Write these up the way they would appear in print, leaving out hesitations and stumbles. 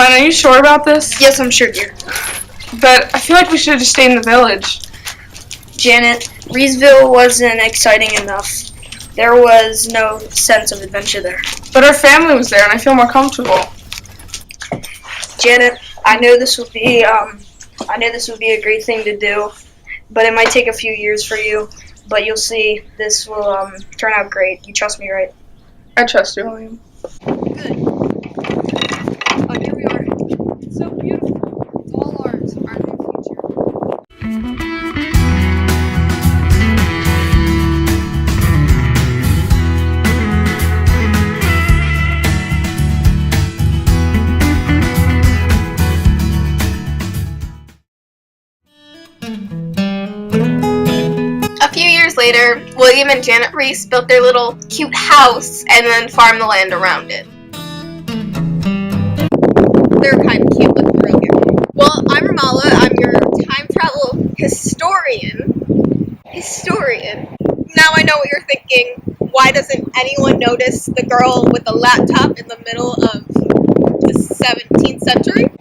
Hun, are you sure about this? Yes, I'm sure, dear. But I feel like we should have just stayed in the village. Janet, Reesville wasn't exciting enough. There was no sense of adventure there. But our family was there, and I feel more comfortable. Janet, I know this would be a great thing to do, but it might take a few years for you. But you'll see, this will turn out great. You trust me, right? I trust you, William. Good. Oh, here we are. It's so beautiful. It's all ours. Our new future. A few years later, William and Janet Reese built their little cute house and then farmed the land around it. They're kind of cute, let's be real here. Well, I'm Ramala. I'm your time travel historian. Now I know what you're thinking. Why doesn't anyone notice the girl with the laptop in the middle of the 17th century?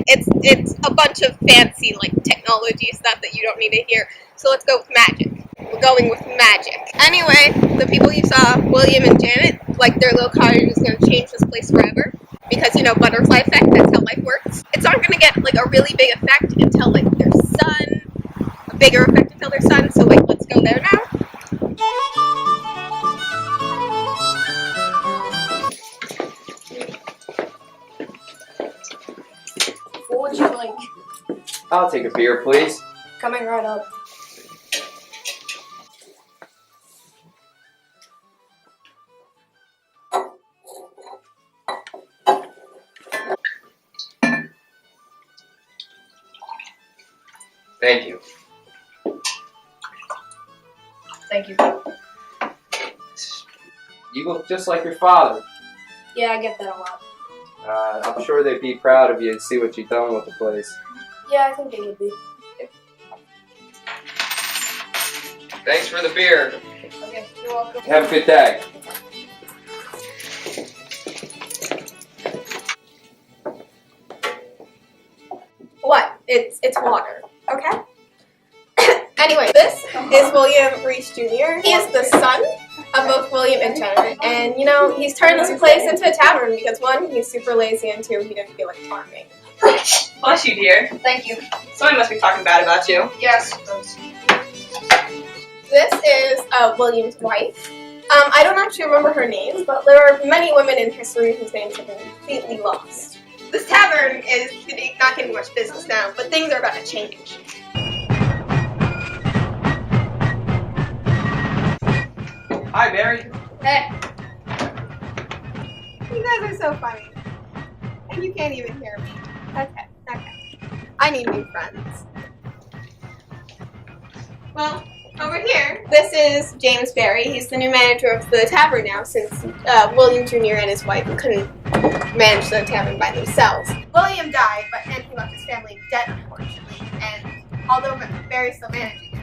It's a bunch of fancy technology stuff that you don't need to hear. So let's go with magic. We're going with magic. Anyway, the people you saw, William and Janet, their little cottage is going to change this place forever. Because, butterfly effect, that's how life works. It's not going to get, a really big effect until, their son. A bigger effect until their son. So, let's go there now. What would you like? I'll take a beer, please. Coming right up. Thank you. Thank you. You look just like your father. Yeah, I get that a lot. I'm sure they'd be proud of you and see what you've done with the place. Yeah, I think they would be. Thanks for the beer. Okay, you're welcome. Have a good day. What? It's water, okay? Anyway, this is William Reese Jr. He is the son of both William and Janet, and he's turned this place into a tavern because one, he's super lazy, and two, he didn't feel like farming. Bless you, dear. Thank you. Somebody must be talking bad about you. Yes. This is William's wife. I don't actually remember her name, but there are many women in history whose names have been completely lost. This tavern is not getting much business now, but things are about to change. Hi, Barry. Hey. You guys are so funny. And you can't even hear me. Okay. I need new friends. Well, over here, this is James Barry. He's the new manager of the tavern now since William Jr. and his wife couldn't manage the tavern by themselves. William died, and he left his family in debt, unfortunately, and although Barry's still managing it.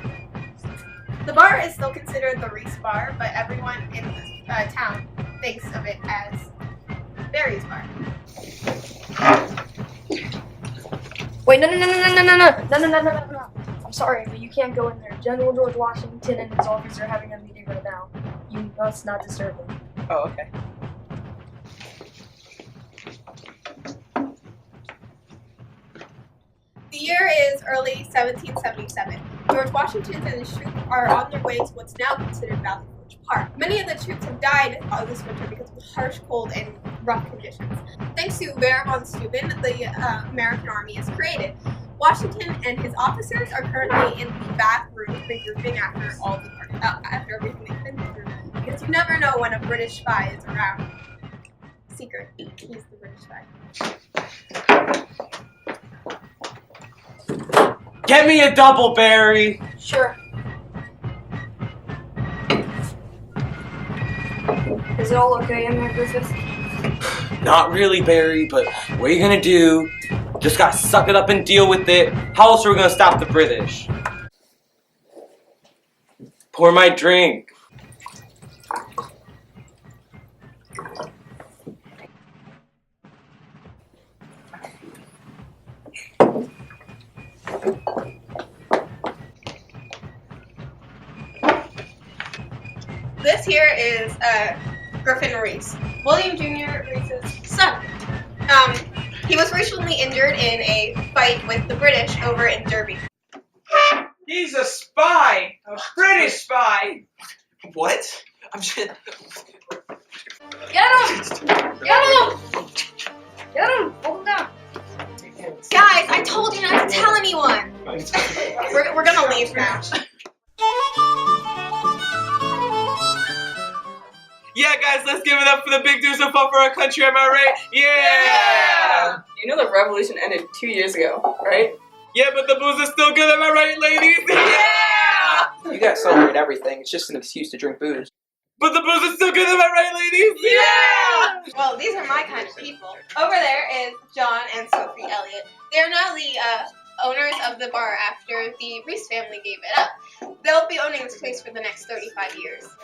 The bar is still considered the Reese Bar, but everyone in the town thinks of it as Barry's Bar. Wait, no. I'm sorry, but you can't go in there. General George Washington and his officers are having a meeting right now. You must not disturb them. Oh, okay. The year is early 1777. George Washington and his troops are on their way to what's now considered Valley Forge Park. Many of the troops have died this winter because of harsh cold and rough conditions. Thanks to Vera von Steuben, the American army is created. Washington and his officers are currently in the back room regrouping after everything they've been through, because you never know when a British spy is around. Secret, he's the British spy. Get me a double, Barry! Sure. Is it all okay in there, Griffith? Not really, Barry, but what are you gonna do? Just gotta suck it up and deal with it. How else are we gonna stop the British? Pour my drink. this here is Griffin Reese, William Jr. Reese's son. He was recently injured in a fight with the British over in Derby. He's a spy! A British spy! What? I'm just... Get him! Get him! Get him! Hold him down. Guys, I told you not to tell anyone. We're gonna leave now. Yeah, guys, let's give it up for the big dudes who fought for our country, am I right? Yeah! You know the revolution ended 2 years ago, right? Yeah, but the booze is still good, am I right, ladies? Yeah! You guys celebrate everything. It's just an excuse to drink booze. But the booze is still good, am I right, ladies? Yeah! Well, these are my kind of people. Over there is John and Sophie Elliott. They are now the owners of the bar after the Reese family gave it up. They'll be owning this place for the next 35 years.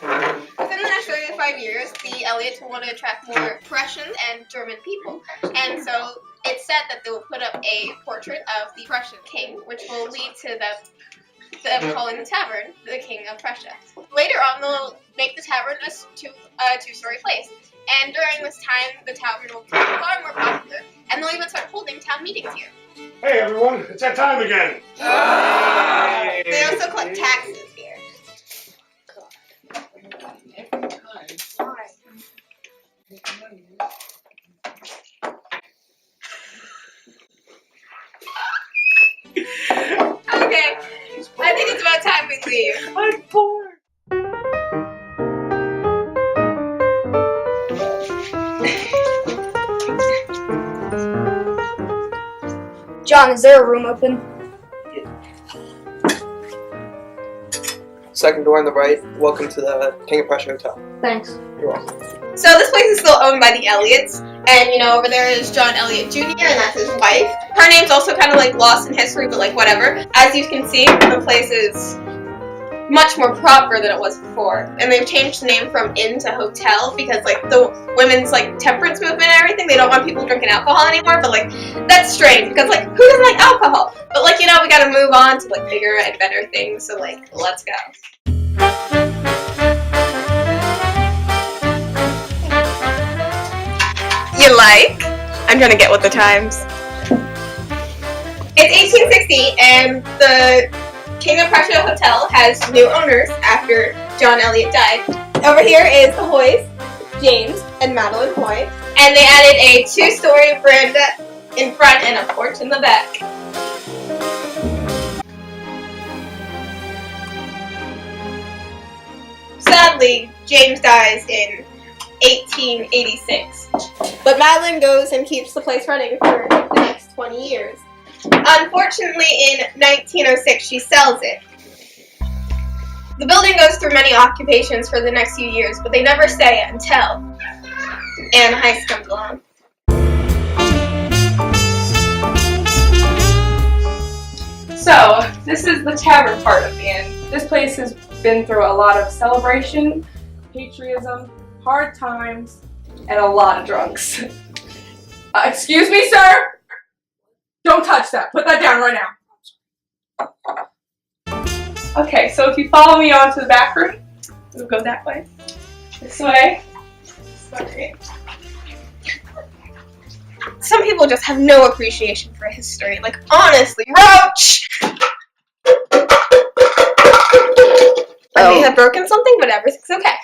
Within the next 35 years, the Elliots will want to attract more Prussians and German people. And so it's said that they will put up a portrait of the Prussian king, which will lead to them calling the tavern the King of Prussia. Later on, they'll make the tavern a two-story place. And during this time, the tavern will become far more popular, and they'll even start holding town meetings here. Hey everyone, it's that time again. They also collect taxes here. Okay, I think it's about time we leave. I'm bored. John, is there a room open? Second door on the right. Welcome to the King of Prussia Hotel. Thanks. You're welcome. So this place is still owned by the Elliots, and you know over there is John Elliott Jr. and that's his wife. Her name's also kind of like lost in history, but like whatever. As you can see, the place is much more proper than it was before, and they've changed the name from inn to hotel because like the women's like temperance movement and everything, they don't want people drinking alcohol anymore. But like that's strange because like who doesn't like alcohol? But like you know we gotta move on to like bigger and better things. So like let's go. You like? I'm trying to get with the times. It's 1860 and the King of Prussia Hotel has new owners after John Elliott died. Over here is the Hoys, James and Madeline Hoy, and they added a two-story veranda in front and a porch in the back. Sadly, James dies in 1886, but Madeline goes and keeps the place running for the next 20 years. Unfortunately, in 1906, she sells it. The building goes through many occupations for the next few years, but they never say it until Anne Heist comes along. So, this is the tavern part of the inn. This place has been through a lot of celebration, patriotism, hard times, and a lot of drunks. Excuse me, sir? Don't touch that. Put that down right now. Okay, so if you follow me onto the back room, we'll go that way. This way. Sorry. Some people just have no appreciation for history. Like, honestly, Roach! I may have broken something, but everything's okay.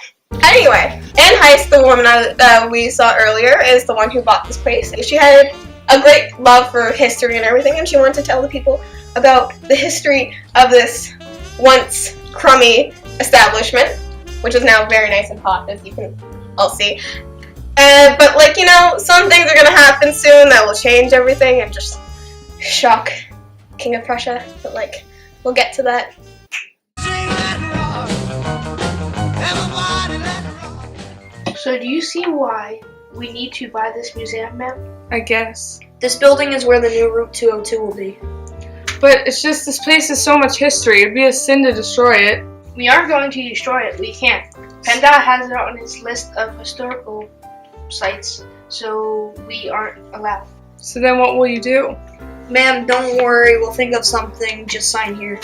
Anyway, Anne Heist, the woman that we saw earlier, is the one who bought this place. She had a great love for history and everything, and she wanted to tell the people about the history of this once crummy establishment, which is now very nice and hot, as you can all see. But like, you know, some things are gonna happen soon that will change everything and just shock King of Prussia, but like, we'll get to that. So do you see why we need to buy this museum, ma'am? I guess. This building is where the new Route 202 will be. But it's just, this place has so much history. It'd be a sin to destroy it. We aren't going to destroy it. We can't. PennDOT has it on its list of historical sites, so we aren't allowed. So then what will you do? Ma'am, don't worry. We'll think of something. Just sign here.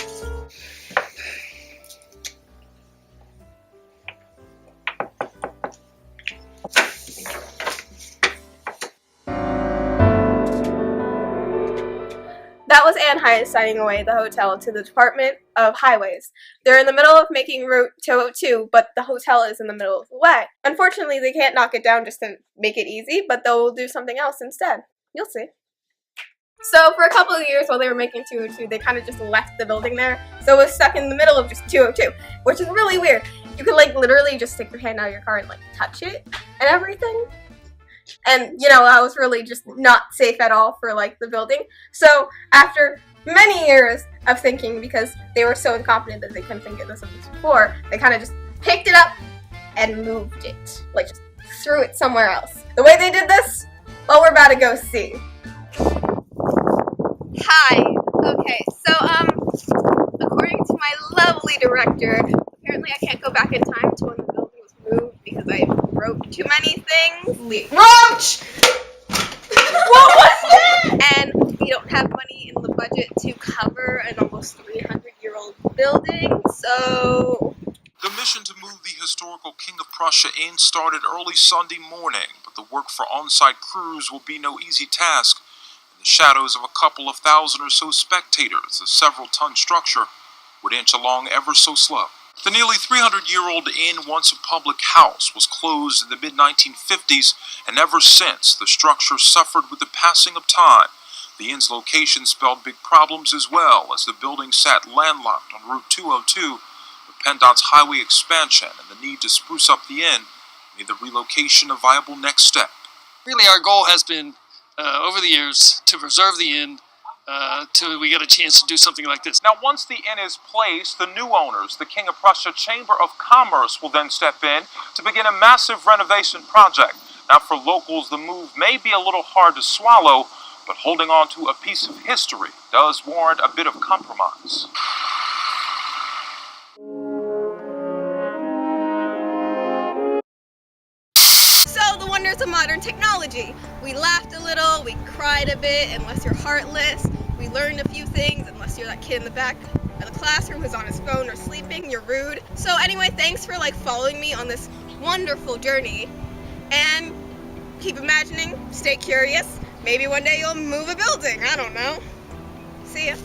Anaheim is signing away the hotel to the Department of Highways. They're in the middle of making Route 202, but the hotel is in the middle of the way. Unfortunately, they can't knock it down just to make it easy, but they'll do something else instead. You'll see. So for a couple of years while they were making 202, they kind of just left the building there. So it was stuck in the middle of just 202, which is really weird. You could like literally just stick your hand out of your car and like touch it and everything. And you know, that was really just not safe at all for like the building. So after many years of thinking, because they were so incompetent that they couldn't think of this before, they kind of just picked it up and moved it. Like just threw it somewhere else. The way they did this, well, we're about to go see. Hi. Okay, so according to my lovely director, apparently I can't go back in time to when the building was moved because I wrote too many things. Roach! What was that? And we don't have money in the budget to cover an almost 300-year-old building, so... The mission to move the historical King of Prussia Inn started early Sunday morning, but the work for on-site crews will be no easy task. In the shadows of a couple of thousand or so spectators, the several-ton structure would inch along ever so slow. The nearly 300-year-old inn, once a public house, was closed in the mid-1950s, and ever since, the structure suffered with the passing of time. The inn's location spelled big problems as well, as the building sat landlocked on Route 202, with PennDOT's highway expansion and the need to spruce up the inn made the relocation a viable next step. Really, our goal has been, over the years, to preserve the inn till we get a chance to do something like this. Now, once the inn is placed, the new owners, the King of Prussia Chamber of Commerce, will then step in to begin a massive renovation project. Now, for locals, the move may be a little hard to swallow, but holding on to a piece of history does warrant a bit of compromise. So, the wonders of modern technology. We laughed a little, we cried a bit, unless you're heartless. We learned a few things, unless you're that kid in the back of the classroom who's on his phone or sleeping, you're rude. So anyway, thanks for like following me on this wonderful journey. And keep imagining, stay curious. Maybe one day you'll move a building, I don't know. See ya.